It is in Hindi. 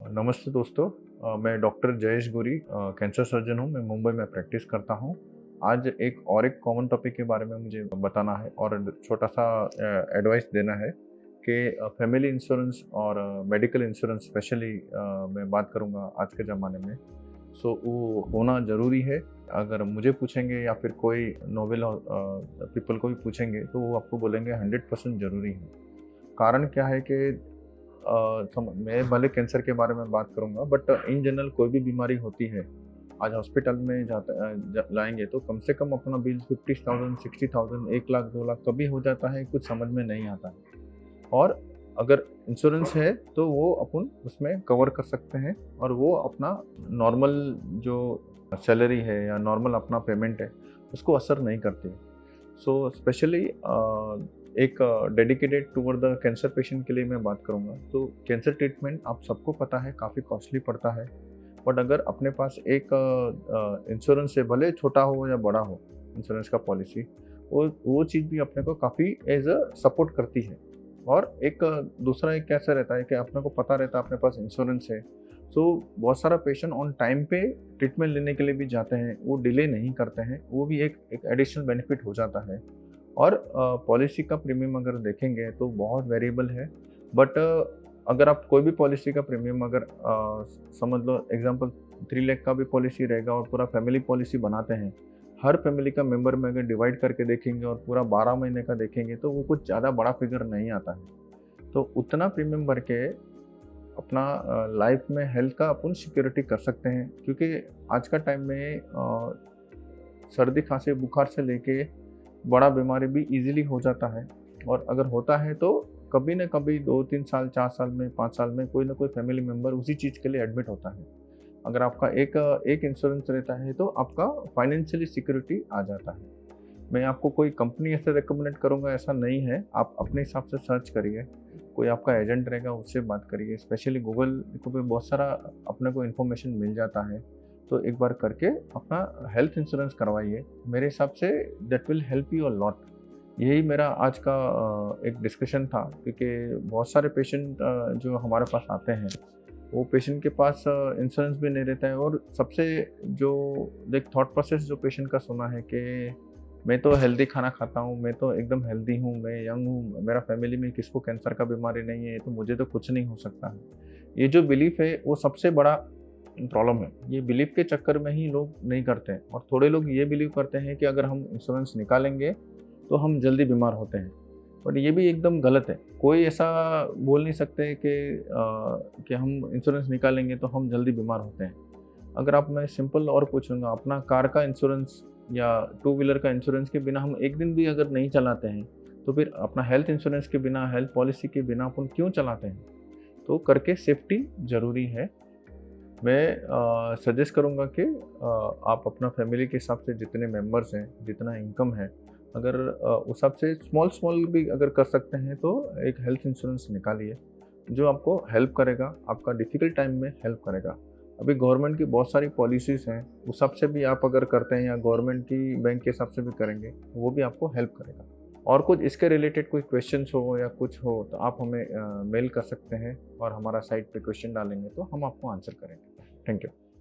नमस्ते दोस्तों। मैं डॉक्टर जयेश गोरी कैंसर सर्जन हूँ। मैं मुंबई में प्रैक्टिस करता हूँ। आज एक कॉमन टॉपिक के बारे में मुझे बताना है और छोटा सा एडवाइस देना है कि फैमिली इंश्योरेंस और मेडिकल इंश्योरेंस स्पेशली मैं बात करूँगा आज के ज़माने में। सो वो होना ज़रूरी है। अगर मुझे पूछेंगे या फिर कोई नोबेल पीपल को भी पूछेंगे तो वो आपको बोलेंगे 100% ज़रूरी है। कारण क्या है कि मैं भले कैंसर के बारे में बात करूँगा, बट इन जनरल कोई भी बीमारी होती है, आज हॉस्पिटल में लाएंगे तो कम से कम अपना बिल 50,000 60,000 1 लाख 2 लाख कभी हो जाता है, कुछ समझ में नहीं आता है। और अगर इंश्योरेंस है तो वो अपन उसमें कवर कर सकते हैं और वो अपना नॉर्मल जो सैलरी है या नॉर्मल अपना पेमेंट है उसको असर नहीं करती है। सो स्पेशली एक dedicated toward the cancer patient के लिए मैं बात करूँगा तो कैंसर ट्रीटमेंट आप सबको पता है काफ़ी कॉस्टली पड़ता है। बट अगर अपने पास एक इंश्योरेंस है, भले छोटा हो या बड़ा हो, इंश्योरेंस का पॉलिसी वो चीज़ भी अपने को काफ़ी एज अ सपोर्ट करती है। और एक दूसरा एक कैसा रहता है कि अपने को पता रहता है अपने पास इंश्योरेंस है, सो बहुत सारा पेशेंट ऑन टाइम पे ट्रीटमेंट लेने के लिए भी जाते हैं, वो डिले नहीं करते हैं, वो भी एक एडिशनल बेनिफिट हो जाता है। और पॉलिसी का प्रीमियम अगर देखेंगे तो बहुत वेरिएबल है। बट अगर आप कोई भी पॉलिसी का प्रीमियम अगर समझ लो एग्जांपल 3 लाख का भी पॉलिसी रहेगा और पूरा फैमिली पॉलिसी बनाते हैं, हर फैमिली का मेंबर में अगर डिवाइड करके देखेंगे और पूरा 12 महीने का देखेंगे तो वो कुछ ज़्यादा बड़ा फिगर नहीं आता है। तो उतना प्रीमियम भर के अपना लाइफ में हेल्थ का अपन सिक्योरिटी कर सकते हैं, क्योंकि आज का टाइम में सर्दी खांसी बुखार से लेके बड़ा बीमारी भी इजीली हो जाता है। और अगर होता है तो कभी न कभी 2-3 साल 4 साल में 5 साल में कोई ना कोई फैमिली मेम्बर उसी चीज़ के लिए एडमिट होता है। अगर आपका एक इंश्योरेंस रहता है तो आपका फाइनेंशियली सिक्योरिटी आ जाता है। मैं आपको कोई कंपनी ऐसे रिकमेंड करूँगा ऐसा नहीं है, आप अपने हिसाब से सर्च करिए, कोई आपका एजेंट रहेगा उससे बात करिए। स्पेशली गूगल को भी बहुत सारा अपने को इन्फॉर्मेशन मिल जाता है, तो एक बार करके अपना हेल्थ इंश्योरेंस करवाइए। मेरे हिसाब say that will help you a lot. यही मेरा आज का एक डिस्कशन था, क्योंकि बहुत सारे पेशेंट जो हमारे पास आते हैं वो पेशेंट के पास इंश्योरेंस भी नहीं रहता है। और सबसे जो एक थॉट प्रोसेस जो पेशेंट का सुना है कि मैं तो हेल्दी खाना खाता हूँ, मैं तो एकदम हेल्दी हूँ, मैं यंग हूँ, मेरा फैमिली में किसको कैंसर का बीमारी नहीं है, तो मुझे तो कुछ नहीं हो सकता है। ये जो बिलीफ है वो सबसे बड़ा प्रॉब्लम है। ये बिलीफ के चक्कर में ही लोग नहीं करते हैं। और थोड़े लोग ये बिलीव करते हैं कि अगर हम इंश्योरेंस निकालेंगे तो हम जल्दी बीमार होते हैं, बट ये भी एकदम गलत है। कोई ऐसा बोल नहीं सकते कि हम इंश्योरेंस निकालेंगे तो हम जल्दी बीमार होते हैं। अगर आप मैं सिंपल और पूछूंगा, अपना कार का इंश्योरेंस या टू व्हीलर का इंश्योरेंस के बिना हम एक दिन भी अगर नहीं चलाते हैं तो फिर अपना हेल्थ इंश्योरेंस के बिना, हेल्थ पॉलिसी के बिना अपन क्यों चलाते हैं? तो करके सेफ्टी ज़रूरी है। मैं सजेस्ट करूँगा कि आप अपना फैमिली के हिसाब से जितने मेंबर्स हैं, जितना इनकम है, अगर उस हिसाब से स्मॉल भी अगर कर सकते हैं तो एक हेल्थ इंश्योरेंस निकालिए जो आपको हेल्प करेगा, आपका डिफ़िकल्ट टाइम में हेल्प करेगा। अभी गवर्नमेंट की बहुत सारी पॉलिसीज़ हैं, उस हिसाब से भी आप अगर करते हैं या गवर्नमेंट की बैंक के हिसाब से भी करेंगे, वो भी आपको हेल्प करेगा। और कुछ इसके रिलेटेड कोई क्वेश्चंस हो या कुछ हो तो आप हमें मेल कर सकते हैं और हमारा साइट पे क्वेश्चन डालेंगे तो हम आपको आंसर करेंगे। Thank you.